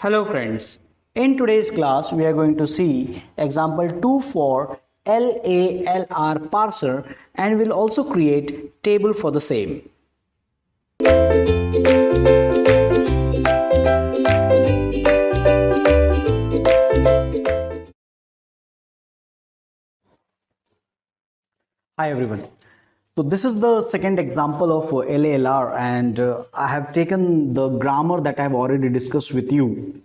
Hello friends, in today's class we are going to see example 2 for LALR parser and we'll also create table for the same. Hi everyone. So this is the second example of LALR and I have taken the grammar that I have already discussed with you.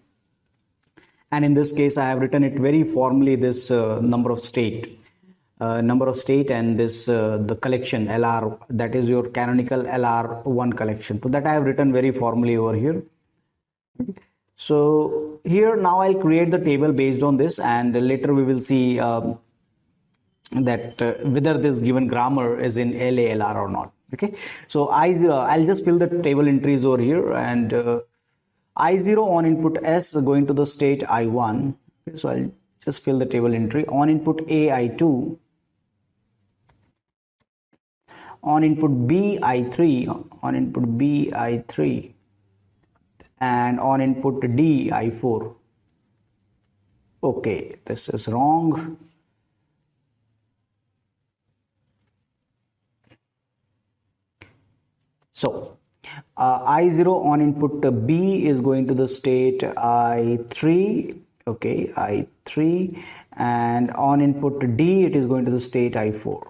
And in this case, I have written it very formally, this number of state and this the collection LR, that is your canonical LR1 collection. So that I have written very formally over here. Okay. So here now I'll create the table based on this, and later we will see that whether this given grammar is in LALR or not. Okay, so I'll just fill the table entries over here, and I0 on input S going to the state I1. Okay, so I'll just fill the table entry. On input A, I2. On input B, I3. On input B, I3. And on input D, I4. Okay, this is wrong. So I0 on input B is going to the state I3, okay, I3, and on input D it is going to the state I4.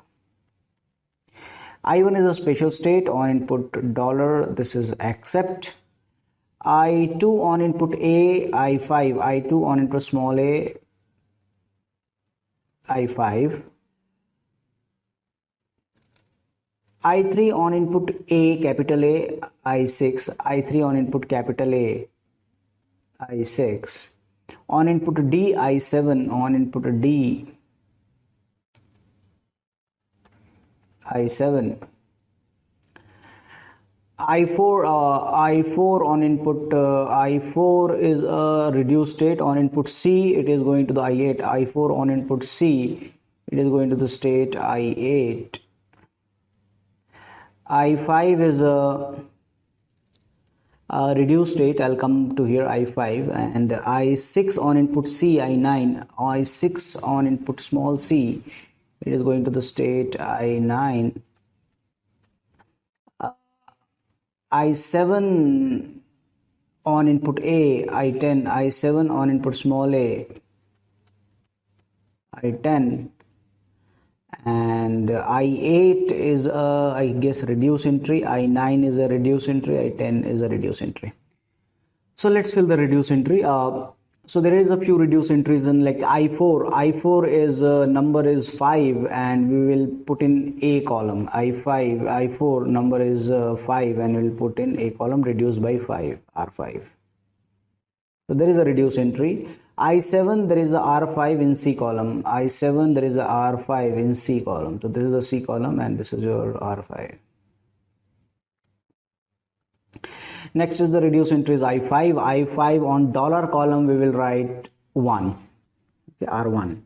I1 is a special state. On input dollar, this is accept. I2 on input A, I5, I2 on input small a, I5. I3 on input A, capital A, I6, I3 on input capital A, I6, on input D, I7, on input D, I7, I4 on input I4 is a reduced state. On input C it is going to the I8, I4 on input C it is going to the state I8. I5 is a reduced state. I'll come to here I5, and I6 on input C, I9, I6 on input small c, it is going to the state I9. I7 on input A, I10, I7 on input small a, I10. And I8 is a, I guess, reduced entry. I9 is a reduced entry. I10 is a reduced entry. So let's fill the reduced entry. So there is a few reduced entries in like I4. I4 is number is 5 and we will put in A column. I4 number is 5 and we will put in A column reduced by 5, R5. So there is a reduced entry. I7 there is a R5 in C column. I7 there is a R5 in C column. So this is the C column and this is your R5. Next is the reduced entries I5. I5 on dollar column we will write 1. Okay, R1.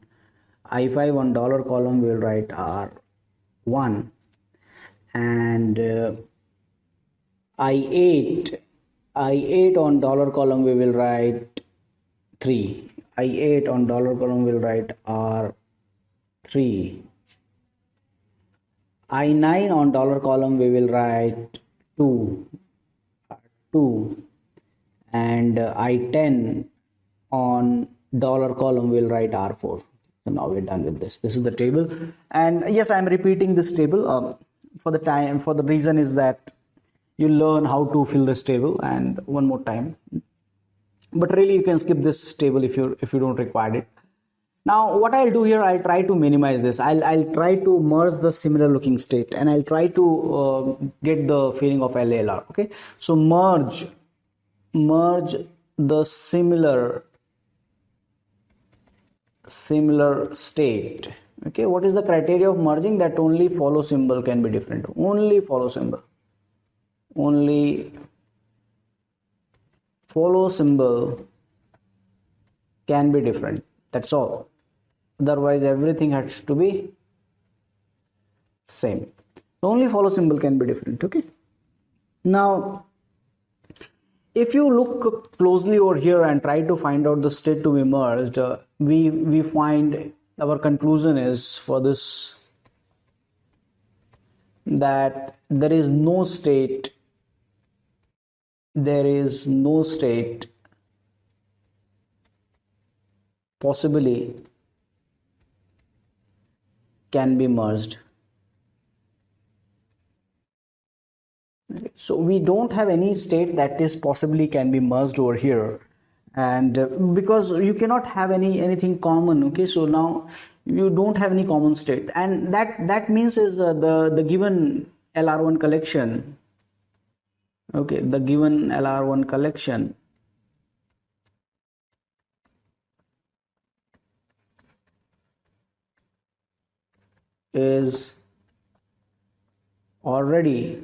I5 on dollar column we will write R1. And I8 on dollar column we will write 3. I8 on dollar column will write R3. I9 on dollar column we will write 2. And I10 on dollar column will write R4. So now we're done with this. This is the table, and yes, I'm repeating this table for the reason is that you learn how to fill this table and one more time. But really you can skip this table if you don't require it. Now what I'll do here, I'll try to minimize this. I'll try to merge the similar looking state and I'll try to get the feeling of LALR. Okay, so merge the similar state. Okay, what is the criteria of merging? That only follow symbol can be different. Only follow symbol can be different. That's all. Otherwise everything has to be same. Only follow symbol can be different. Okay, now if you look closely over here and try to find out the state to be merged, we find our conclusion is for this that there is no state possibly can be merged. So we don't have any state that is possibly can be merged over here, and because you cannot have anything common. Okay, so now you don't have any common state, and that means is the given LR1 collection. Okay, the given LR1 collection is already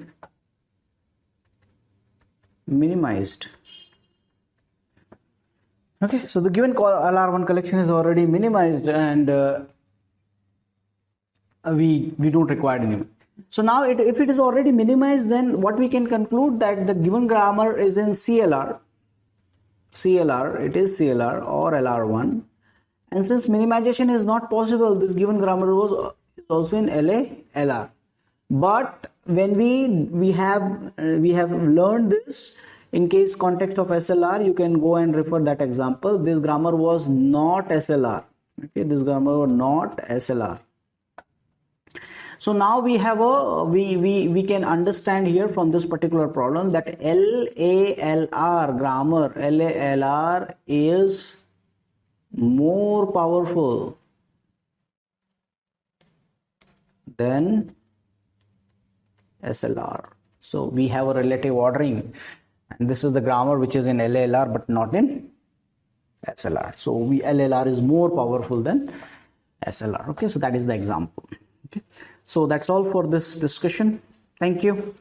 minimized. Okay, so the given LR1 collection is already minimized, and we don't require any. So now if it is already minimized, then what we can conclude that the given grammar is in CLR, it is CLR or LR1, and since minimization is not possible, this given grammar was also in LALR. But when we have learned this in case context of SLR, you can go and refer that example. This grammar was not SLR. Okay, this grammar was not SLR. So now we have we can understand here from this particular problem that LALR grammar, LALR is more powerful than SLR. So we have a relative ordering, and this is the grammar which is in LALR but not in SLR. So LALR is more powerful than SLR. Okay, so that is the example. Okay, so that's all for this discussion. Thank you.